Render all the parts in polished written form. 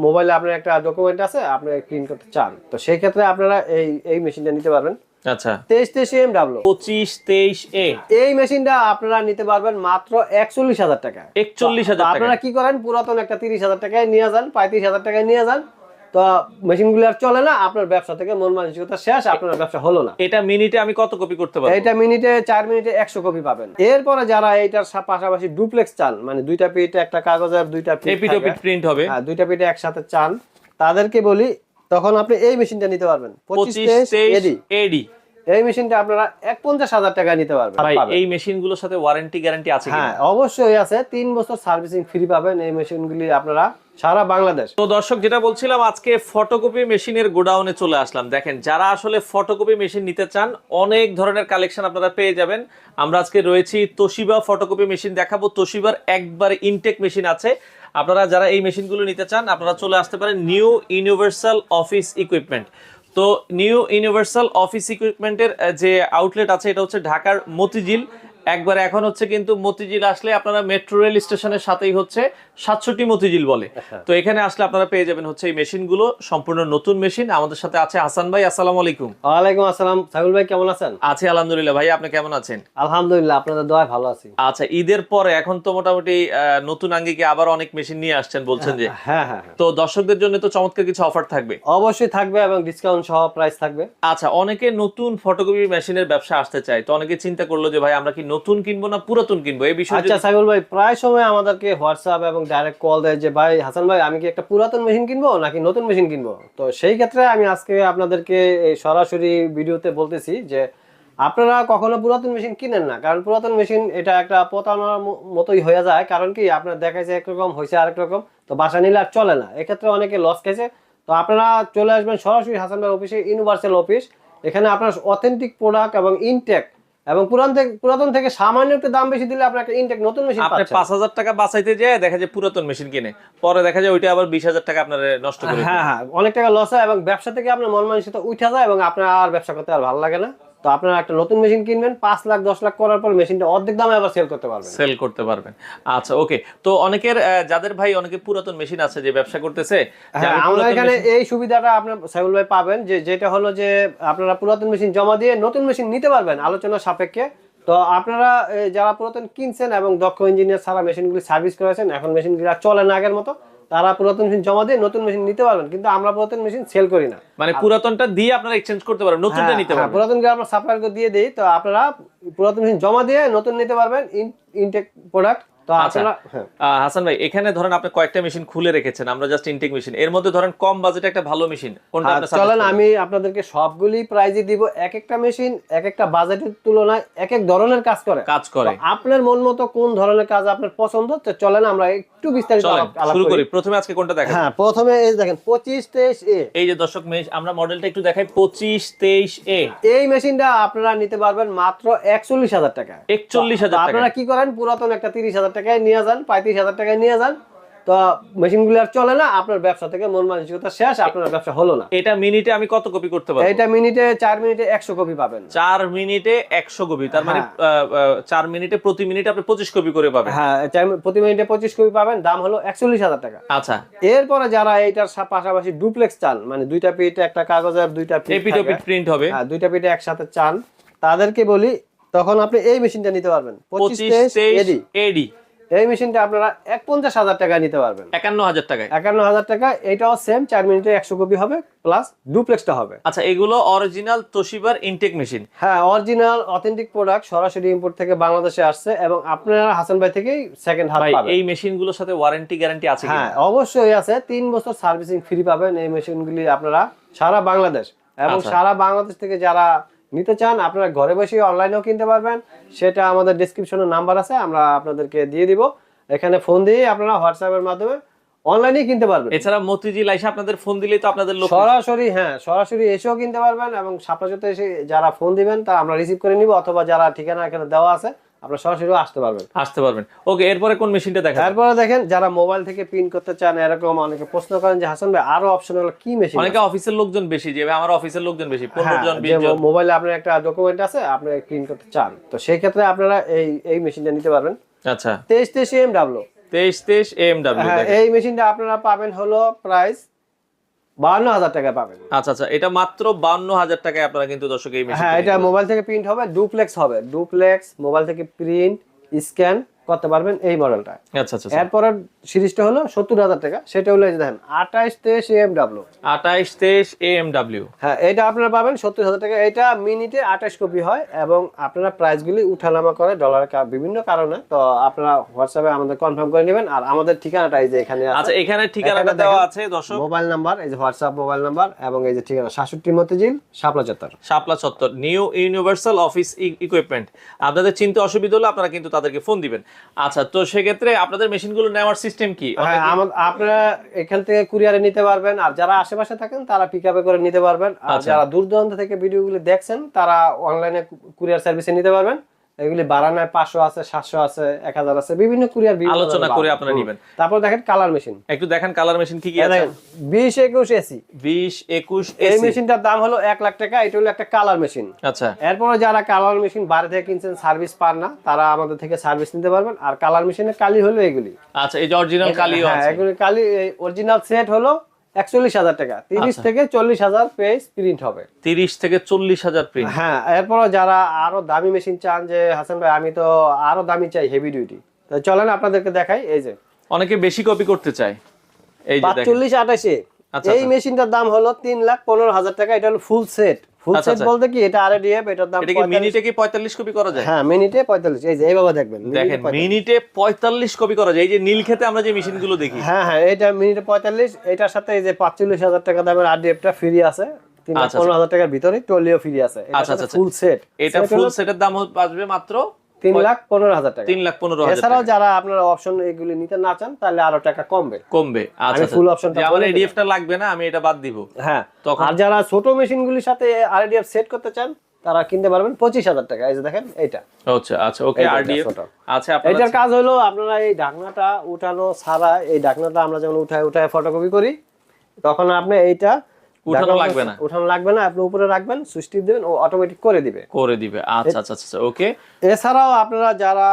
মোবাইলে আপনার একটা ডকুমেন্ট আছে, আপনি প্রিন্ট করতে চান, তো সেই ক্ষেত্রে আপনারা এই মেশিনটা নিতে পারবেন। আচ্ছা 2323 2523A এই মেশিনটা আপনারা নিতে পারবেন মাত্র 41,000 টাকা। 41,000 টাকা। আপনারা কি করেন, পুরাতন একটা 30,000 টাকায় নিয়ে যান, 35,000 টাকায় নিয়ে যান, তো মেশিনগুলো আর চলে না, আপনার ব্যবসা থেকে মন মানসিকতা শেষ, আপনার ব্যবসা হলো না। এটা মিনিটে আমি কত কপি করতে পারবো? এটা মিনিটে 4 মিনিটে 100 কপি পাবেন। এরপরে যারা এইটার পাশাপাশি ডুপ্লেক্স চান, মানে দুইটা পিঠে একটা কাগজের দুইটা এপিটোপিট প্রিন্ট হবে, হ্যাঁ দুইটা পিঠে একসাথে চান, তাদেরকে বলি তখন আপনি এই মেশিনটা নিতে পারবেন 2523AD। এই মেশিনটা আপনারা 51,000 টাকা নিতে পারবেন। ভাই এই মেশিনগুলোর সাথে ওয়ারেন্টি গ্যারান্টি আছে কি? হ্যাঁ অবশ্যই আছে, 3 বছর সার্ভিসিং ফ্রি পাবেন এই মেশিনগুলি আপনারা সারা বাংলাদেশ। তো দর্শক যেটা বলছিলাম, আজকে ফটোকপি মেশিনের গোডাউনে চলে আসলাম। দেখেন যারা আসলে ফটোকপি মেশিন নিতে চান, অনেক ধরনের কালেকশন আপনারা পেয়ে যাবেন। আমরা আজকে রয়েছি তোশিবা ফটোকপি মেশিন দেখাবো। তোশিবার একবার ইনটেক মেশিন আছে। আপনারা যারা এই মেশিনগুলো নিতে চান, আপনারা চলে আসতে পারেন নিউ ইউনিভার্সাল অফিস ইকুইপমেন্ট। তো নিউ ইউনিভার্সাল অফিস ইকুইপমেন্টের যে আউটলেট আছে, এটা হচ্ছে ঢাকার মতিঝিল। একবার এখন হচ্ছে কিন্তু মতিঝিল আসলে আপনারা মেট্রো রেল স্টেশনের সাথেই হচ্ছে 67 মতিঝিল বলে। তো এখানে আসলে আপনারা পেয়ে যাবেন হচ্ছে এই মেশিনগুলো, সম্পূর্ণ নতুন মেশিন। আমাদের সাথে আছে হাসান ভাই। আসসালামু আলাইকুম। ওয়ালাইকুম আসসালাম। সাইফুল ভাই কেমন আছেন? আছি আলহামদুলিল্লাহ। ভাই আপনি কেমন আছেন? আলহামদুলিল্লাহ, আপনাদের দোয়ায় ভালো আছি। আচ্ছা, ঈদের পরে এখন তো মোটামুটি নতুন আঙ্গিকে আবার অনেক মেশিন নিয়ে আসছেন বলছেন যে। হ্যাঁ হ্যাঁ, তো দর্শকদের জন্য তো চমৎকার কিছু অফার থাকবে। অবশ্যই থাকবে এবং ডিসকাউন্ট সহ প্রাইস থাকবে। আচ্ছা, অনেকে নতুন ফটোকপি মেশিনের ব্যবসা আসতে চায়, তো অনেকে চিন্তা করলো যে ভাই আমরা কি নতুন কিনবো না পুরাতন কিনবো, এই বিষয়ে। আচ্ছা সাইফুল ভাই, প্রায় সময় আমাদেরকে হোয়াটসঅ্যাপ এবং ডাইরেক্ট কল দেয় যে ভাই হাসান ভাই আমি কি একটা পুরাতন মেশিন কিনবো নাকি নতুন মেশিন কিনবো। তো সেই ক্ষেত্রে আমি আজকে আপনাদেরকে এই সরাসরি ভিডিওতে বলতেছি যে আপনারা কখনো পুরাতন মেশিন কিনেন না, কারণ পুরাতন মেশিন এটা একটা প্রতারণার মতোই হয়ে যায়। কারণ কি আপনার দেখাইছে একরকম, হয়েছে আরেক রকম, তো বাসা নিলে আর চলে না, এক্ষেত্রে অনেকে লস খাইছে। তো আপনারা চলে আসবেন সরাসরি হাসান ভাই অফিসে, ইউনিভার্সাল অফিস। এখানে আপনার অথেন্টিক প্রোডাক্ট এবং ইনটেক, এবং পুরাতন থেকে সামান্য একটু দাম বেশি দিলে আপনার একটা ইনটেক নতুন মেশিন আপনি পাচ্ছেন। 5,000 টাকা বাঁচাইতে যায় দেখা যায় পুরাতন মেশিন কিনে, পরে দেখা যায় ওইটা আবার 20,000 টাকা আপনার নষ্ট করে। হ্যাঁ হ্যাঁ, অনেক টাকা লস হয় এবং ব্যবসা থেকে আপনার মন মানসিকতা উঠে যায় এবং আপনার আর ব্যবসা করতে আর ভালো লাগে না। তো আপনারা একটা নতুন মেশিন কিনবেন, 5 লাখ 10 লাখ করার পর মেশিনটা অর্ধেক দামে আবার সেল করতে পারবেন। আচ্ছা ওকে। তো অনেকের যাদের ভাই অনেকে পুরাতন মেশিন আছে যে ব্যবসা করতেছে, আমরা এখানে এই সুবিধাটা আপনার সাইফুল ভাই পাবেন যে যেটা হলো যে আপনারা পুরাতন মেশিন জমা দিয়ে নতুন মেশিন নিতে পারবেন আলোচনা সাপেক্ষে। তো আপনারা যারা পুরাতন কিনছেন এবং দক্ষ ইঞ্জিনিয়ার ছাড়া মেশিনগুলি সার্ভিস করেছেন, এখন মেশিনগুলো চলে না আগের মতো, তারা পুরাতন মেশিন জমা দিয়ে নতুন মেশিন নিতে পারবেন। কিন্তু আমরা পুরাতন মেশিন সেল করি না, মানে পুরাতনটা দিয়ে আপনারা এক্সচেঞ্জ করতে পারবেন, নতুনটা নিতে পারবেন। পুরাতনকে আমরা সাপ্লায়ারকে দিয়ে দেই, তো আপনারা পুরাতন মেশিন জমা দিয়ে নতুন নিতে পারবেন, ইনটেক প্রোডাক্ট। তো আপনারা হাসান ভাই এখানে ধরেন আপনি কয়েকটা মেশিন খুলে রেখেছেন, আমরা জাস্ট ইনটেক মেশিন, এর মধ্যে ধরেন কম বাজেটে একটা ভালো মেশিন কোনটা আপনি সাজেস্ট চলেন করেন? আমি আপনাদেরকে সবগুলি প্রাইজে দিব। এক একটা মেশিন এক একটা বাজেটের তুলনায় এক এক ধরনের কাজ করে। আপনার মন মতো কোন ধরনের কাজ আপনার পছন্দ, তো চলেন আমরা একটু বিস্তারিত আলাপ শুরু করি। প্রথমে আজকে কোনটা দেখাবো? হ্যাঁ প্রথমে এই দেখেন 2523A। এই যে দর্শক আমরা মডেলটা একটু দেখাই। 2523A এই মেশিনটা আপনারা নিতে পারবেন মাত্র 41,000 টাকা। 41,000 টাকা। আপনারা কি করেন, পুরাতন একটা 30,000 টাকায় নিয়ে যান, 35,000 টাকায় নিয়ে যান, তো মেশিনগুলো আর চলে না, আপনার ব্যবসা থেকে মন মানসিকতা শেষ, আপনার ব্যবসা হলো না। এটা মিনিটে আমি কত কপি করতে পারবো? এটা মিনিটে 4 মিনিটে 100 কপি পাবেন। 4 মিনিটে 100 কপি, তার মানে 4 মিনিটে প্রতি মিনিটে আপনি 25 কপি করে পাবেন। হ্যাঁ প্রতি মিনিটে 25 কপি পাবেন, দাম হলো 41,000 টাকা। আচ্ছা, এরপরে যারা এইটার পাশাপাশি ডুপ্লেক্স চান, মানে দুইটা পিঠে একটা কাগজের দুইটা এপিটোপিট প্রিন্ট হবে, হ্যাঁ দুইটা পিঠে একসাথে চান, তাদেরকে বলি তখন আপনি এই মেশিনটা নিতে পারবেন 2523AD। এই মেশিনটা আপনারা 51,000 টাকা নিতে পারবেন। 51,000 টাকায়। 51,000 টাকা। এটাও সেম 4 মিনিটে 100 কপি হবে, প্লাস ডুপ্লেক্সটা হবে। আচ্ছা, এগুলো অরিজিনাল তোশিবার ইনটেক মেশিন? হ্যাঁ অরিজিনাল অথেন্টিক প্রোডাক্ট, সরাসরি ইম্পোর্ট থেকে বাংলাদেশে আসছে এবং আপনারা হাসান ভাই থেকেই সেকেন্ড হ্যান্ড পাবেন। এই মেশিনগুলোর সাথে ওয়ারেন্টি গ্যারান্টি আছে কিনা? হ্যাঁ অবশ্যই আছে, 3 বছর সার্ভিসিং ফ্রি পাবেন এই মেশিনগুলি আপনারা সারা বাংলাদেশ। এবং সারা বাংলাদেশ থেকে যারা নিতে চান আপনারা ঘরে বসে অনলাইনেও কিনতে পারবেন, সেটা আমাদের ডেসক্রিপশনে নাম্বার আছে, আমরা আপনাদেরকে দিয়ে দিব। এখানে ফোন দিয়ে আপনারা হোয়াটসঅ্যাপের মাধ্যমে অনলাইনে কিনতে পারবেন। এছাড়া মতিঝিল আইসা আপনাদের ফোন দিলেই তো আপনাদের লোক সরাসরি, হ্যাঁ সরাসরি এসেও কিনতে পারবেন এবং সাপ্লাইতে এসে যারা ফোন দিবেন তা আমরা রিসিভ করে নিব, অথবা যারা ঠিকানা এখানে দেওয়া আছে আপনারা সরাসরি আসতে পারবেন। ওকে, এরপরে কোন মেশিনটা দেখাবেন? তারপরে দেখেন যারা মোবাইল থেকে প্রিন্ট করতে চান, এরকম অনেকে প্রশ্ন করেন যে হাসান ভাই আরো অপশনাল কি মেশিন। অনেকে অফিসের লোকজন বেশি, যে আমার অফিসের লোকজন বেশি, 15 জন 20 জন, মোবাইলে আপনার একটা ডকুমেন্ট আছে আপনি প্রিন্ট করতে চান, তো সেই ক্ষেত্রে আপনারা এই মেশিনটা নিতে পারবেন। আচ্ছা 2323 MW। 2323 AMW হ্যাঁ, দেখেন। এই মেশিনটা আপনারা পাবেন হলো প্রাইস 52,000 টাকা পাবেন। আচ্ছা আচ্ছা, এটা মাত্র 52,000 টাকায় আপনারা কিন্তু দর্শক এই মেশিন। হ্যাঁ, এটা মোবাইল থেকে প্রিন্ট হবে, ডুপ্লেক্স হবে, ডুপ্লেক্স মোবাইল থেকে প্রিন্ট স্ক্যান করতে পারবেন এই মডেলটা। আচ্ছা আচ্ছা আচ্ছা। এরপরের সিরিজটা হলো 70,000 টাকা, সেটা হলো এই যে দেখেন 2823 AMW। 2823 AMW। হ্যাঁ, এটা আপনারা পাবেন 70,000 টাকা। এটা মিনিটে 28 কপি হয় এবং আপনারা প্রাইসগুলি উঠানামা করে ডলারের বিভিন্ন কারণে, তো আপনারা হোয়াটসঅ্যাপে আমাদের কনফার্ম করে নেবেন। আর আমাদের ঠিকানাটা এই যে এখানে আছে। আচ্ছা, এখানে ঠিকানাটা দেওয়া আছে দর্শক। মোবাইল নাম্বার এই যে হোয়াটসঅ্যাপ মোবাইল নাম্বার এবং এই যে ঠিকানা 67 মতিঝিল শাপলা চত্বর। শাপলা চত্বর, নিউ ইউনিভার্সাল অফিস ইকুইপমেন্ট। আপনাদের চিন্তা অসুবিধা হলে আপনারা কিন্তু তাদেরকে ফোন দিবেন। আচ্ছা, তো সেক্ষেত্রে আপনাদের মেশিনগুলো নেওয়ার সিস্টেম কি? হ্যাঁ, আপনারা এখান থেকে কুরিয়ারে নিতে পারবেন, আর যারা আশেপাশে থাকেন তারা পিকআপে করে নিতে পারবেন, আর যারা দূর দূরান্ত থেকে ভিডিওগুলো দেখছেন তারা অনলাইনে কুরিয়ার সার্ভিসে নিতে পারবেন। এগুলি বারানায় 500 আছে, 700 আছে, 1000 আছে, বিভিন্ন কুরিয়ার আলোচনা করে আপনারা নেবেন। তারপর দেখেন কালার মেশিন, একটু দেখেন কালার মেশিন কি কি আছে। 2021 এসি, 2021 এই এসি। মেশিনটার দাম হলো 1 লাখ টাকা। এটা হলো একটা কালার মেশিন। আচ্ছা, এরপরে যারা কালার মেশিন বাইরে থেকে কিনছেন, সার্ভিস পান না, তারা আমাদের থেকে সার্ভিস নিতে পারবেন। আর কালার মেশিনের কালি হলো এগুলি। আচ্ছা, এই যে অরিজিনাল কালিও হ্যাঁ, আছে। এগুলি কালি অরিজিনাল সেট হলো 41,000 টাকা, 30 থেকে 40,000 পেজ প্রিন্ট হবে। 30 থেকে 40,000 প্রিন্ট। হ্যাঁ, এরপর যারা আরো দামি মেশিন চান, যে হাসান ভাই আমি তো আরো দামি চাই, হেভি ডিউটি, তো চলেন আপনাদেরকে দেখাই। এই যে অনেকে বেশি কপি করতে চায়, এই যে দেখেন। 4528 আচ্ছা, এই মেশিনটার দাম হলো 3,15,000 টাকা। এটা হলো ফুল সেট। ফুল আচ্ছা, সেট বলতে কি, এটা আরডিএফ, এটার দাম এটা কি মিনিটে কি 45 কপি করা যায়? হ্যাঁ, মিনিটে 45। এই যে এইভাবে দেখবেন, দেখেন মিনিটে 45 কপি করা যায়। এই যে নীলক্ষেতে আমরা যে মেশিনগুলো দেখি। হ্যাঁ হ্যাঁ, এটা মিনিটে 45। এটার সাথে এই যে 45,000 টাকা দামের আরডিএফটা ফ্রি আছে, 3,15,000 টাকার ভিতরে টলিও ফ্রি আছে। আচ্ছা আচ্ছা, ফুল সেট, এটা ফুল সেটের দাম আসবে মাত্র 3,15,000 টাকা। 3,15,000 এছাড়াও যারা আপনারা অপশন এগুলি নিতে না চান, তাহলে আরো টাকা কমবে। আচ্ছা, ফুল অপশনটা আমার এডিএফটা লাগবে না, আমি এটা বাদ দিব। হ্যাঁ, তখন আর যারা ছোট মেশিনগুলির সাথে আরডিএফ সেট করতে চান, তারা কিনতে পারবেন 25,000 টাকা। এই যে দেখেন এইটা। আচ্ছা আচ্ছা, ওকে, আরডিএফ। আচ্ছা, এটার কাজ হলো আপনারা এই ঢাকনাটা উঠানো ছাড়া, এই ঢাকনাটা আমরা যেমন উঠায় ফটোকপি করি, তখন আপনি এইটা উঠানো লাগবে না। উঠানো লাগবে না, আপনি উপরে রাখবেন, সুইচ টিপ দিবেন, ও অটোমেটিক করে দিবে। আচ্ছা আচ্ছা আচ্ছা, ওকে। এছাড়াও আপনারা যারা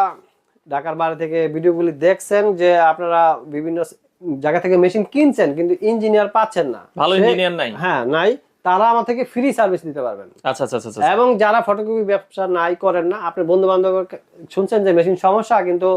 ঢাকার বাইরে থেকে ভিডিওগুলি দেখছেন, যে আপনারা বিভিন্ন জায়গা থেকে মেশিন কিনছেন কিন্তু ইঞ্জিনিয়ার পাচ্ছেন না, ভালো ইঞ্জিনিয়ার নাই। হ্যাঁ নাই, তারা আমার থেকে ফ্রি সার্ভিস নিতে পারবেন। আচ্ছা আচ্ছা আচ্ছা। এবং যারা ফটোকপি ব্যবসা নাই করেন না, আপনি বন্ধু বান্ধব শুনছেন যে মেশিন সমস্যা, কিন্তু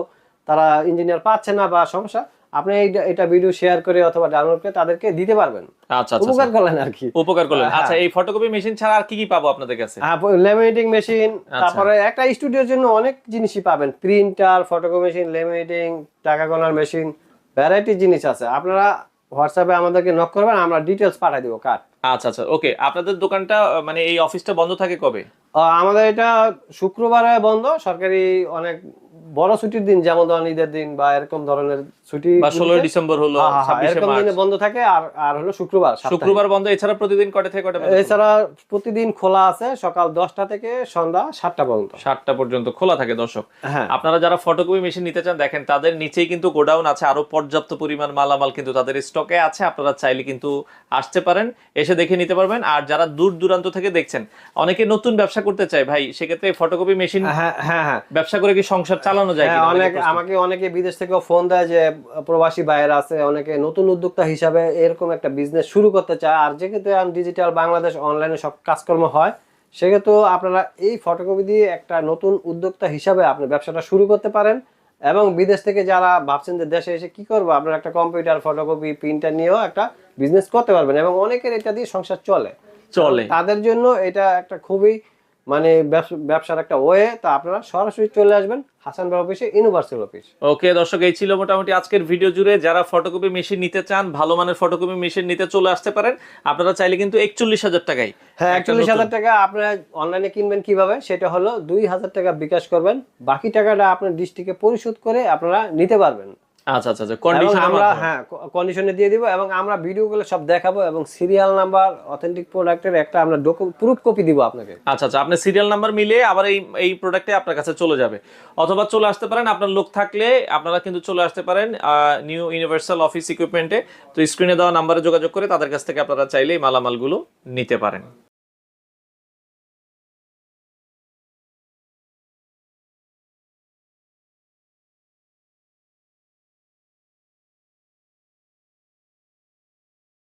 তারা ইঞ্জিনিয়ার পাচ্ছেন না বা সমস্যা, আপনি এটা ভিডিও শেয়ার করে অথবা ডাউনলোড করে তাদেরকে দিতে পারবেন। আচ্ছা আচ্ছা, উপকার করলেন আর কি, উপকার করলেন। আচ্ছা, এই ফটোকপি মেশিন ছাড়া আর কি কি পাবো আপনাদের কাছে? লেমিনেটিং মেশিন, তারপরে একটা স্টুডিওর জন্য অনেক জিনিসই পাবেন, প্রিন্টার, ফটোকপি মেশিন, লেমিনেটিং, টাকা গোনার মেশিন, ভ্যারাইটি জিনিস আছে। আপনারা হোয়াটসঅ্যাপে আমাদেরকে নক করবেন, আমরা ডিটেইলস পাঠিয়ে দিব কার্ড। আচ্ছা আচ্ছা, ওকে। আপনাদের দোকানটা মানে এই অফিসটা বন্ধ থাকে কবে? আমাদের এটা শুক্রবারে বন্ধ, সরকারি অনেক বড় ছুটির দিন, যেমন ধরেন ঈদের দিন বা এরকম ধরনের ছুটি, বা 16 ডিসেম্বর হলো, 26 এরকম দিনে বন্ধ থাকে। আর হলো শুক্রবার বন্ধ। এছাড়া প্রতিদিন কয়টা থেকে কয়টা পর্যন্ত? এছাড়া প্রতিদিন খোলা আছে, সকাল 10টা থেকে সন্ধ্যা 7টা পর্যন্ত। 7টা পর্যন্ত খোলা থাকে দর্শক। হ্যাঁ, আপনারা যারা ফটোকপি মেশিন নিতে চান, দেখেন তাদের নিচেই কিন্তু গোডাউন আছে, আরো পর্যাপ্ত পরিমাণ মালামাল কিন্তু তাদের স্টকে আছে। আপনারা চাইলে কিন্তু আসতে পারেন, এসে দেখে নিতে পারবেন। আর যারা দূর দূরান্ত থেকে দেখছেন, অনেকে নতুন ব্যবসা করতে চায় ভাই, সেক্ষেত্রে ফটোকপি মেশিন হ্যাঁ হ্যাঁ হ্যাঁ, ব্যবসা করে কি সংসার চালানো যায়? আমাকে বিদেশ থেকে ফোন দেয় যে প্রবাসী ভাইয়েরা আছে, অনেকে নতুন উদ্যোক্তা হিসাবে এরকম একটা বিজনেস শুরু করতে চায়। আর যেহেতু ডিজিটাল বাংলাদেশ, অনলাইনে সব কাজকর্ম হয়, সেক্ষেত্রে আপনারা এই ফটোকপি দিয়ে একটা নতুন উদ্যোক্তা হিসাবে আপনি ব্যবসাটা শুরু করতে পারেন। এবং বিদেশ থেকে যারা ভাবছেন যে দেশে এসে কি করবো, আপনারা একটা কম্পিউটার, ফটোকপি, প্রিন্টার নিয়েও একটা বিজনেস করতে পারবেন, এবং অনেকের এটা দিয়ে সংসার চলে। তাদের জন্য এটা একটা খুবই মানে ব্যবসার একটা ওয়ে। তা আপনারা সরাসরি চলে আসবেন হাসান ভাই অফিসে, ইউনিভার্সাল অফিস। ওকে দর্শক, এই ছিল মোটামুটি আজকের ভিডিও জুড়ে। যারা ফটোকপি মেশিন নিতে চান, ভালো মানের ফটোকপি মেশিন নিতে চলে আসতে পারেন। আপনারা চাইলে কিন্তু 41,000 টাকায়, হ্যাঁ 41,000 টাকা আপনারা অনলাইনে কিনবেন। কিভাবে? সেটা হলো 2,000 টাকা বিকাশ করবেন, বাকি টাকাটা আপনার ডিস্ট্রিক্টে পরিশোধ করে আপনারা নিতে পারবেন। আচ্ছা আচ্ছা আচ্ছা, কন্ডিশন আমরা কন্ডিশনে দিয়ে দিব, এবং আমরা ভিডিওগুলো সব দেখাবো, এবং সিরিয়াল নাম্বার, অথেন্টিক প্রোডাক্টের একটা আমরা প্রুফ কপি দিব আপনাকে। আচ্ছা আচ্ছা, আপনি সিরিয়াল নাম্বার মিলিয়ে আবার এই প্রোডাক্টে আপনার কাছে চলে যাবে। অথবা চলে আসতে পারেন, আপনার লোক থাকলে আপনারা কিন্তু চলে আসতে পারেন নিউ ইউনিভার্সাল অফিস ইকুইপমেন্টে। তো স্ক্রিনে দেওয়া নাম্বারে যোগাযোগ করে তাদের কাছ থেকে আপনারা চাইলেই মালামালগুলো নিতে পারেন।